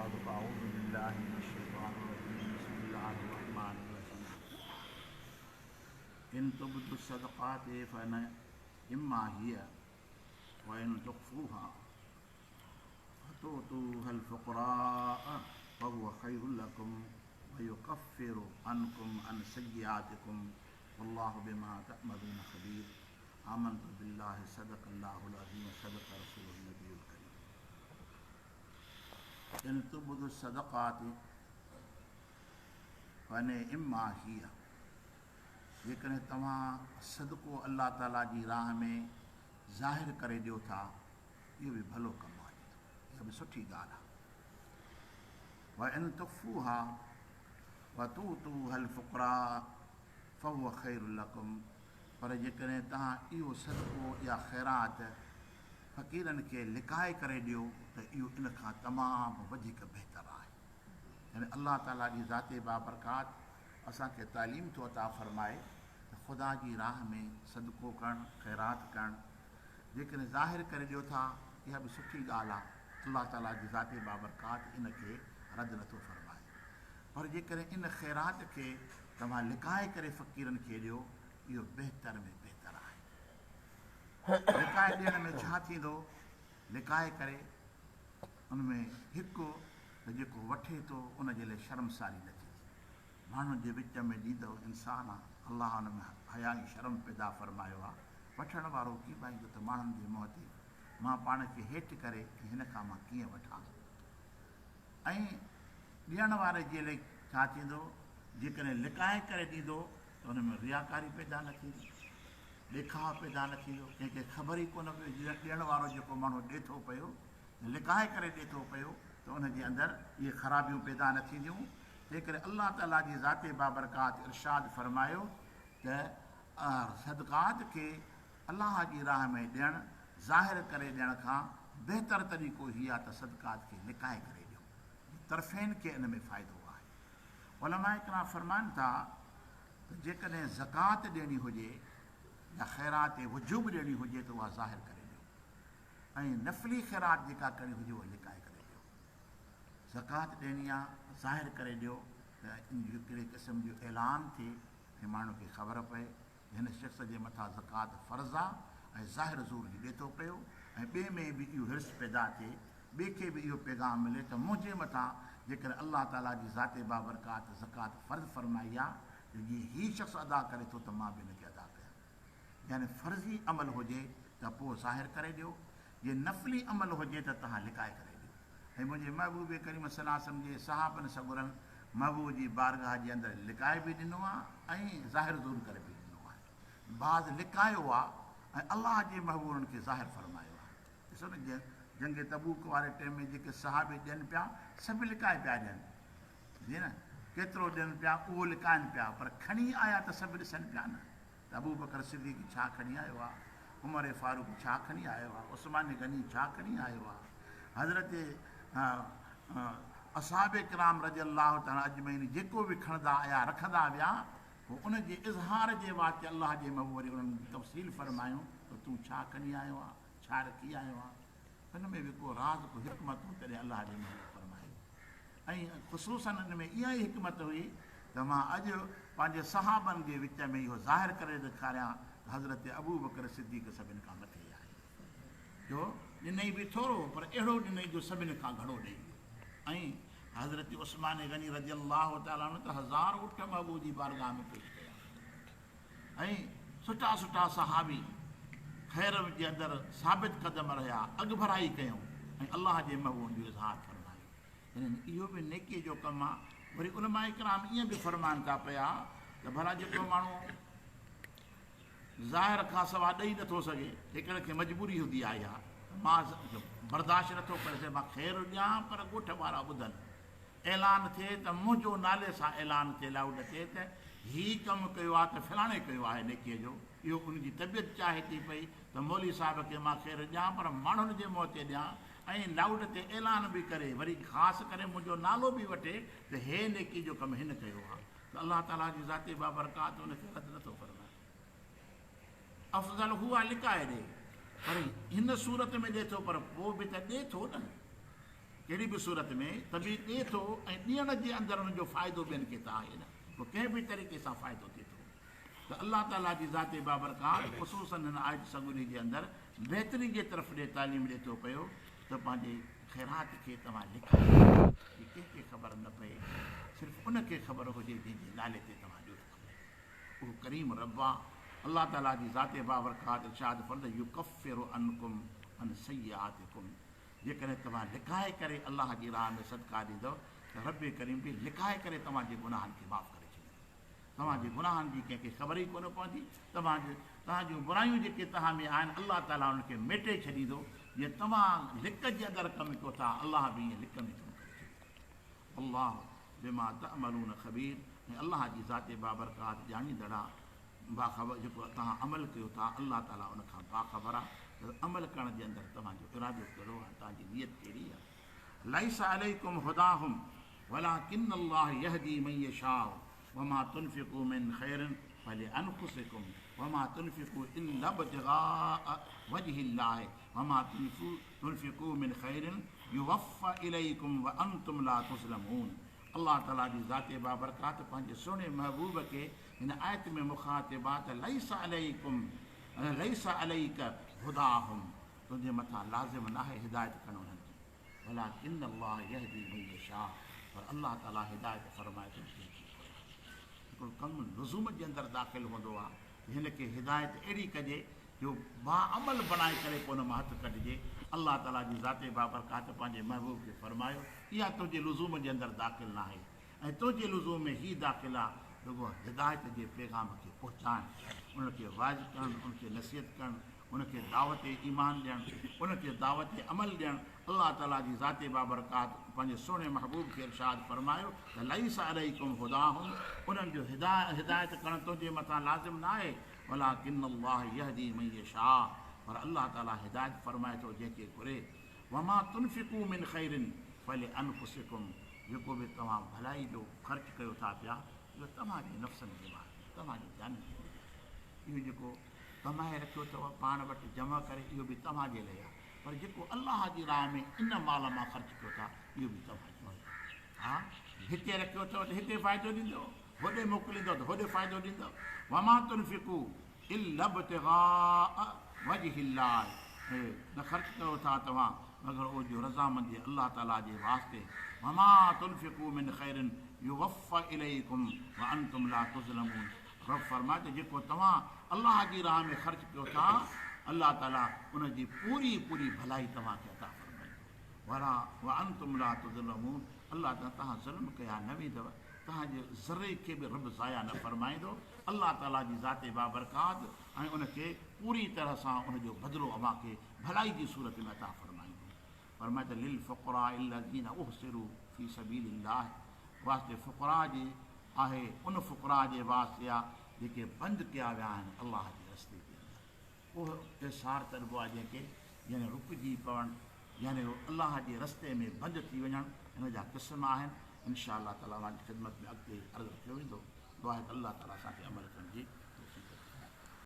بعد فأعوذ بالله من الشيطان الرجيم بسم الله الرحمن الرحيم إن تبدوا الصدقات فإنما هي وإن تخفوها فتؤتوها الفقراء فهو خير لكم ويكفر عنكم عن سيئاتكم والله بما تعملون خبير آمنت بالله صدق الله العظيم صدق رسول النبي الكريم इन तुबदु सदक़ाति फनिअम्मा हिय जेकॾहिं तव्हां सदको अल्लाह ताला जी राह में ज़ाहिर करे ॾियो था इहो बि भलो कमु आहे, इहा बि सुठी ॻाल्हि आहे। व इन तुख़्फ़ूहा व तुअतूहल फ़ुक़रा फ़हुव ख़ैरु लकुम, पर जेकॾहिं तव्हां इहो सदको या ख़ैरात फ़क़ीरनि खे लिकाए करे ॾियो त इहो इन खां तमामु वधीक बहितर आहे। यानी अल्लाह ताला जी ज़ाते बाबरकात असांखे तालीम थो अता फ़रमाए त ख़ुदा जी राह में सदको करणु ख़ैरात करणु जेकॾहिं ज़ाहिर करे ॾियो था इहा बि सुठी ॻाल्हि आहे, अल्लाह ताला जी ज़ाते बाबरकात इन खे रद्द नथो फ़रमाए। पर जेकॾहिं इन ख़ैरात खे तव्हां लिकाए करे फ़क़ीरनि खे ॾियो इहो बहितर में बहितर आहे। लिकाए ॾियण में छा थींदो, लिकाए करे उनमें हिकु त जेको वठे थो उनजे लाइ शर्मसारी न थींदी, माण्हुनि जे विच में ॾींदो इंसानु आहे, अलाह हुन में हया ऐं शर्म पैदा फ़रमायो आहे। वठण वारो कीबाईंदो त माण्हुनि जे मुंहं ते मां पाण खे हेठि करे हिन खां मां कीअं वठां। ऐं ॾियण वारे जे लाइ छा थींदो, जेकॾहिं लिकाए करे ॾींदो त हुन में रियाकारी पैदा न थींदी, ॾेखाव पैदा न थींदो, कंहिंखे ख़बर ई कोन पई ॾियण वारो जेको माण्हू ॾिए थो पियो लिकाए करे ॾिए थो पियो त उनजे अंदरि इहे ख़राबियूं पैदा न थींदियूं। तंहिं करे अल्लाह ताला जी ज़ाते बाबरकात इरशाद फ़रमायो त सदक़ात खे अल्लाह जी राह में ॾियणु ज़ाहिर करे ॾियण खां बहितर तरीक़ो हीअ आहे त सदक़ात खे लिकाए करे ॾियो, तरफ़ेन खे इन में फ़ाइदो आहे। उलमा इकराम फ़रमाइनि था त जेकॾहिं ज़कात ॾियणी हुजे या ख़ैरात वजूब ॾियणी हुजे त उहा ज़ाहिर करे ॾियो, ऐं नफ़ली ख़ैरात जेका करणी हुजे उहा लिकाए करे ॾियो। ज़कात ॾियणी आहे ज़ाहिर करे ॾियो त इन जो कहिड़े क़िस्म जो ऐलान थिए ऐं माण्हू खे ख़बर पए हिन शख़्स जे मथां ज़कात फ़र्ज़ु आहे ऐं ज़ाहिर ज़ूर जी ॾिए थो पियो, ऐं ॿिए में बि इहो हिर्स पैदा थिए, ॿिए खे बि इहो पैगाम मिले त मुंहिंजे मथां जेकॾहिं अल्लाह ताला जी ज़ाते बाबरकात ज़कात फ़र्ज़ु फ़रमाई आहे त जीअं हीउ शख़्स अदा करे थो त मां बि हिनखे अदा कयां। यानी फ़र्ज़ी अमल हुजे त पोइ ज़ाहिर करे ॾियो, जे नफ़ली अमल हुजे त तव्हां लिकाए करे ॾियो। ऐं मुंहिंजे महबूब करीम सल्लल्लाहु अलैहि वसल्लम जे सहाबनि सगुरनि महबूब जी बारगाह जे अंदरि लिकाए बि ॾिनो आहे ऐं ज़ाहिर ज़ूर करे बि ॾिनो आहे। बाज़ लिकायो आहे ऐं अलाह जे महबूबनि खे ज़ाहिर फ़रमायो आहे। ॾिसो न जंग तबूक वारे टाइम में जेके सहाबे ॾियनि पिया सभु लिकाए पिया ॾियनि, जीअं न केतिरो ॾियनि पिया उहो लिकाइनि पिया, पर खणी आया त सभु ॾिसनि पिया न त अबू बकर सिद्दीक़ छा खणी आयो आहे, उमर फारूक छा खणी आयो आहे, उस्मान गनी छा खणी आयो आहे, हज़रत असहाबे किराम रज़ी अल्लाह ताला अजमईन जेको बि खणंदा आया रखंदा विया, पोइ उनजे इज़हार जे वास्ते अलाह जे महबूब वरी उन्हनि तफ़सील फ़रमायूं त तूं छा खणी आयो आहे, छा रखी आयो आहे, हिन में बि को राज़ को हिकमतूं तॾहिं अलाह जे महबूब फ़रमायो। ऐं ख़ुशूसन हिन में इहा ई हिकमत हुई त मां अॼु पंहिंजे सहाबनि जे विच में इहो ज़ाहिर करे ॾेखारियां त हज़रत अबू बकर सिद्दीक़ सभिनि खां मथे आहे, जो ॾिनई बि थोरो पर अहिड़ो ॾिनई जो सभिनि खां घणो ॾेई। ऐं हज़रत उस्मान गनी रज़ी अल्लाह ताला त 1000 ऊठ महबूब जी बारगाह में पेश कया, ऐं सुठा सुठा सहाबी ख़ैर जे अंदरि साबित क़दम रहिया, अॻु भराई कयूं ऐं अलाह जे महबूब जो इज़हार फ़रमायो। इहो बि नेकीअ जो कमु आहे। वरी उलमा इकराम ईअं बि फ़रमाइनि था पिया त भला जेको माण्हू ज़ाहिर खां सवाइ ॾेई नथो सघे, हिकिड़े खे मजबूरी हूंदी आहे, या मां बर्दाश्त नथो करे सघां, मां ख़ैर ॾियां पर ॻोठ वारा ॿुधनि, ऐलान थिए त मुंहिंजो नाले सां ऐलान थिए लाउड थिए त हीउ कमु कयो आहे त फलाणे कयो आहे नेकीअ जो, इहो उनजी तबियत चाहे थी पई त मौली साहिब खे मां ख़ैर ॾियां पर माण्हुनि जे मुंहं ते ॾियां, ऐं लाउड ते ऐलान बि करे, वरी ख़ासि करे मुंहिंजो नालो बि वठे त हे नेकी जो कमु हिन कयो आहे, त अलाह ताला जी ज़ाते बाबरकात उनखे रद्द नथो फ़रमाए। अफ़ज़ल हू आहे लिकाए ॾे, पर हिन सूरत में ॾिए थो, पर पोइ बि त ॾिए थो न, कहिड़ी बि सूरत में त बि ॾिए थो ऐं ॾियण जे अंदरि हुनजो फ़ाइदो ॿियनि खे त आहे न, पोइ कंहिं बि तरीक़े सां फ़ाइदो थिए थो। त अलाह ताला जी ज़ाते बाबरकात ख़ुसूसन हिन आयत सगुरी जे अंदरि बहितरी जे तरफ़ ॾे तालीम ॾिए थो पियो त पंहिंजे ख़ैरात खे तव्हां लिखायो, कंहिंखे ख़बर न पए, सिर्फ़ु उनखे ख़बर हुजे जंहिंजे नाले ते तव्हां ॾियो। उहो करीम रब आहे। अलाह ताला जी ज़ाते बाबरकात इरशाद फरमाईंदो युकफ़िरु अनकुम अन सय्यातिकुम, जेकॾहिं तव्हां लिकाए करे अलाह जी राह में सदका ॾींदव त रब करीम बि लिकाए करे तव्हांजे गुनाहनि खे माफ़ु करे छॾींदो। तव्हांजे गुनाहनि जी कंहिंखे ख़बर ई कोन पवंदी। तव्हांजूं बुरायूं जेके तव्हां में आहिनि अलाह ताला उनखे मेटे छॾींदो। जीअं तव्हां लिक जे अंदरि कमु कयो था अलाह बि ईअं लिक में कमु करे छॾींदो। अलाह बिमा तअमलून ख़बीर, ऐं अलाह जी ज़ाते बाबरकात ॼाणींदड़ आहे, बाख़बर जेको तव्हां अमल कयो था अलाह ताला उनखां बाख़बर आहे त अमल करण जे अंदरि तव्हांजो इरादो कहिड़ो आहे, तव्हांजी नियत कहिड़ी आहे। लैस अलैकुम हुदाहुम वलाकिन अल्लाह यहदी मन यशाउ वमा तुनफिकू मिन खैरिन फलिअनफुसिकुम वमा तुनफिकू इल्ला इब्तिगाअ वजहिल्लाह वमा तुनफिकू मिन खैरिन युवफ़्फ़ा इलैकुम व अंतुम ला तुज़लमून। अल्लाह ताला जी ज़ाते बाबरकात पंहिंजे सुहिणे महबूब खे हिन आयत में मुखातिबात लैस अलैक हुदाहुम, तुंहिंजे मथां लाज़िम न आहे हिदायत करणु उन्हनि जी, वलाकिन अल्लाह यहदी मन यशा, पर अल्लाह ताला हिदायत फरमाए थो जंहिंखे घुरे। हिकिड़ो कमु लुज़ूम जे अंदरि दाख़िल हूंदो आहे, हिन खे हिदायत अहिड़ी कजे जो बाअमल बणाए करे पोइ हुन मां हथु कढिजे। अल्लाह ताला जी ज़ाते बाबरकात पंहिंजे महबूब खे फरमायो इहा तुंहिंजे लुज़ूम जे अंदरि दाख़िल न आहे, ऐं तुंहिंजे लुज़ूम में हीउ दाख़िल आहे रुॻो हिदायत जे पैगाम खे पहुचाइणु, उनखे वाइज़ करणु, उनखे नसीहत करणु, उनखे दावत ईमान ॾियणु, उनखे दावत अमल ॾियणु। अल्लाह ताला जी ज़ाते बाबरकात पंहिंजे सुहिणे महबूब खे इरशाद फरमायो त लैस अलैकुम हुदाहुम, उन्हनि जो हिदायत करणु तुंहिंजे मथां लाज़िम न आहे, वलाकिन अल्लाह यहदी मन यशा, पर अल्लाह ताला हिदायत फरमाए थो जंहिंखे घुरे। वमा तुनफिकू मिन खैरिन फलिअनफुसिकुम, जेको बि तव्हां भलाई जो ख़र्च कयो था पिया इहो तव्हांजे नफ़्सनि जे लाइ, तव्हांजी जाननि जे लाइ, इहो जेको कमाए रखियो अथव पाण वटि जमा करे इहो बि तव्हांजे लाइ आहे, पर जेको अलाह जी राह में इन माल मां ख़र्च कयो था इहो बि तव्हांजो आहे। हा, हिते रखियो अथव त हिते फ़ाइदो ॾींदो, होॾे मोकिलींदो त होॾे फ़ाइदो ॾींदो। वमा तुनफिकू इल्ला इब्तिगाअ वजहिल्लाह, न ख़र्च कयो था तव्हां मगर उहो जो रज़ामंदी अलाह ताला जे वास्ते। वमा तुनफिकू मिन खैरिन युवफ़्फ़ा इलैकुम व अंतुम ला तुज़लमून, रब फरमाए त जेको तव्हां अलाह जी राह में ख़र्च कयो था अलाह ताला उनजी पूरी पूरी भलाई तव्हांखे अता फरमाईंदो। वरा व अंतुम ला तुज़लमून, अलाह ताला तव्हां ज़ुल्म कया न वेंदव, तव्हांजे ज़रे खे बि रब ज़ाया न फरमाईंदो। अलाह ताला जी ज़ाते बाबरकात ऐं उनखे पूरी तरह सां उनजो बदिलो अव्हांखे भलाई जी सूरत में अता फरमाईंदो। फरमाए त लिल फ़ुक़रा अल्लज़ीन उहसिरू फ़ी सबीलिल्लाह, वास्ते फ़ुक़रा जी आहे, उन फ़ुक़रा जे वास्ते आहे जेके बंदि कया विया आहिनि अलाह जे रस्ते जे अंदरि। उहो इसार तरबो आहे जंहिंखे यानी रुकिजी पवणु, यानी अलाह जे रस्ते में बंदि थी वञणु, हिन जा क़िस्म आहिनि। इंशा अल्लाह ताला जी ख़िदमत में अॻिते अर्ज़ु कयो वेंदो। दुआ आहे त अल्लाह ताला असांखे अमल करण जी